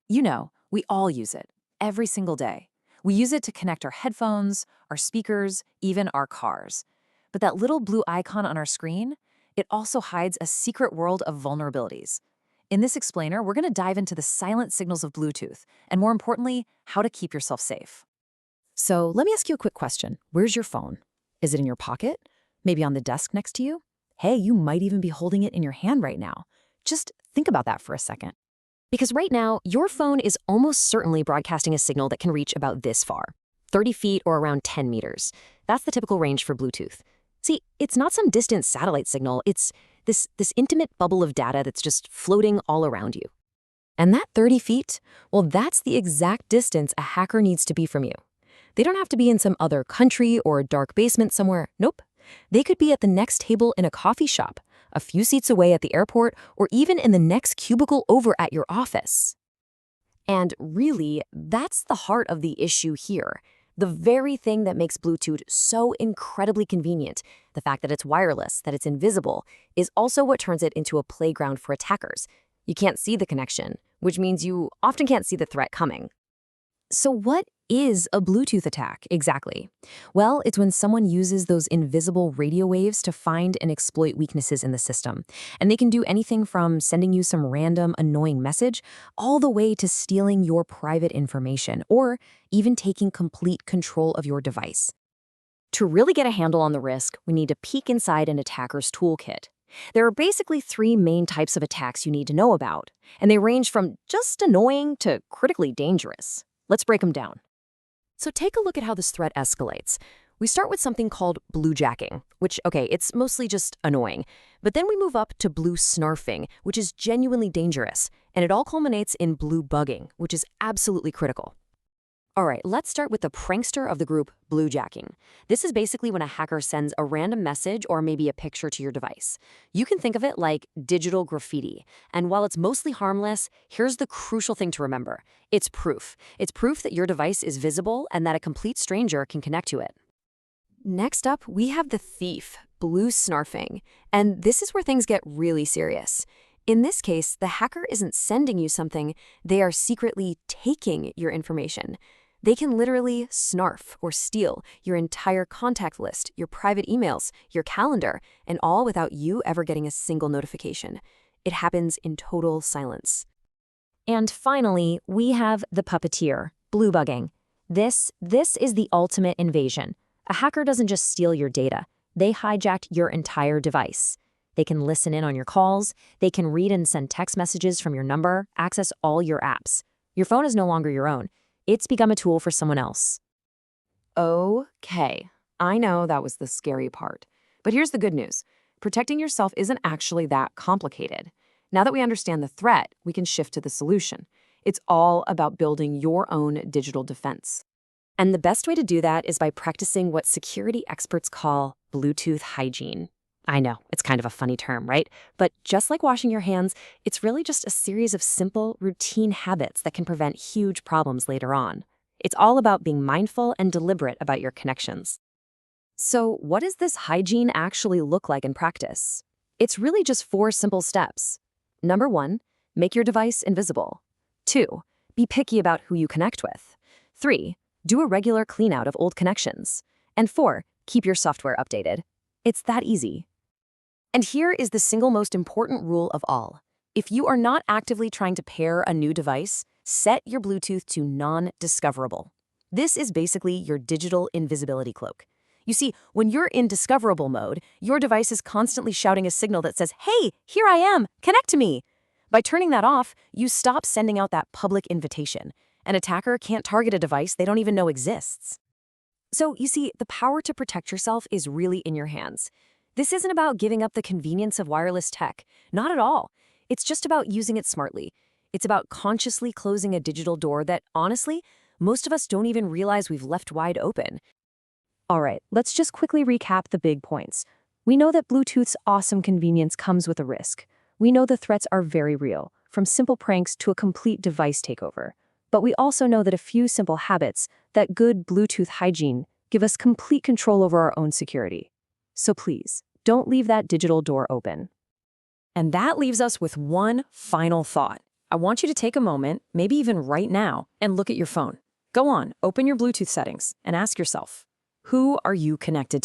You know, we all use it, every single day. We use it to connect our headphones, our speakers, even our cars. But that little blue icon on our screen, it also hides a secret world of vulnerabilities. In this explainer, we're going to dive into the silent signals of Bluetooth, and more importantly, how to keep yourself safe. So let me ask you a quick question. Where's your phone? Is it in your pocket? Maybe on the desk next to you? Hey, you might even be holding it in your hand right now. Just think about that for a second. Because right now, your phone is almost certainly broadcasting a signal that can reach about this far, 30 feet or around 10 meters. That's the typical range for Bluetooth. See, it's not some distant satellite signal, it's this intimate bubble of data that's just floating all around you. And that 30 feet, well, that's the exact distance a hacker needs to be from you. They don't have to be in some other country or a dark basement somewhere. Nope. They could be at the next table in a coffee shop, a few seats away at the airport, or even in the next cubicle over at your office. And really, that's the heart of the issue here. The very thing that makes Bluetooth so incredibly convenient, the fact that it's wireless, that it's invisible, is also what turns it into a playground for attackers. You can't see the connection, which means you often can't see the threat coming. So what is a Bluetooth attack exactly? Well, it's when someone uses those invisible radio waves to find and exploit weaknesses in the system. And they can do anything from sending you some random annoying message all the way to stealing your private information or even taking complete control of your device. To really get a handle on the risk, we need to peek inside an attacker's toolkit. There are basically three main types of attacks you need to know about, and they range from just annoying to critically dangerous. Let's break them down. So take a look at how this threat escalates. We start with something called bluejacking, which, it's mostly just annoying. But then we move up to bluesnarfing, which is genuinely dangerous. And it all culminates in bluebugging, which is absolutely critical. All right, let's start with the prankster of the group, bluejacking. This is basically when a hacker sends a random message or maybe a picture to your device. You can think of it like digital graffiti. And while it's mostly harmless, here's the crucial thing to remember. It's proof. It's proof that your device is visible and that a complete stranger can connect to it. Next up, we have the thief, bluesnarfing. And this is where things get really serious. In this case, the hacker isn't sending you something, they are secretly taking your information. They can literally snarf or steal your entire contact list, your private emails, your calendar, and all without you ever getting a single notification. It happens in total silence. And finally, we have the puppeteer, bluebugging. This is the ultimate invasion. A hacker doesn't just steal your data, they hijacked your entire device. They can listen in on your calls, they can read and send text messages from your number, access all your apps. Your phone is no longer your own. It's become a tool for someone else. Okay, I know that was the scary part. But here's the good news. Protecting yourself isn't actually that complicated. Now that we understand the threat, we can shift to the solution. It's all about building your own digital defense. And the best way to do that is by practicing what security experts call Bluetooth hygiene. I know, it's kind of a funny term, right? But just like washing your hands, it's really just a series of simple, routine habits that can prevent huge problems later on. It's all about being mindful and deliberate about your connections. So what does this hygiene actually look like in practice? It's really just 4 simple steps. Number 1, make your device invisible. 2, be picky about who you connect with. 3, do a regular clean out of old connections. And 4, keep your software updated. It's that easy. And here is the single most important rule of all. If you are not actively trying to pair a new device, set your Bluetooth to non-discoverable. This is basically your digital invisibility cloak. You see, when you're in discoverable mode, your device is constantly shouting a signal that says, "Hey, here I am, connect to me." By turning that off, you stop sending out that public invitation. An attacker can't target a device they don't even know exists. So, you see, the power to protect yourself is really in your hands. This isn't about giving up the convenience of wireless tech. Not at all. It's just about using it smartly. It's about consciously closing a digital door that, honestly, most of us don't even realize we've left wide open. All right, let's just quickly recap the big points. We know that Bluetooth's awesome convenience comes with a risk. We know the threats are very real, from simple pranks to a complete device takeover. But we also know that a few simple habits, that good Bluetooth hygiene, give us complete control over our own security. So please, don't leave that digital door open. And that leaves us with one final thought. I want you to take a moment, maybe even right now, and look at your phone. Go on, open your Bluetooth settings and ask yourself, who are you connected to?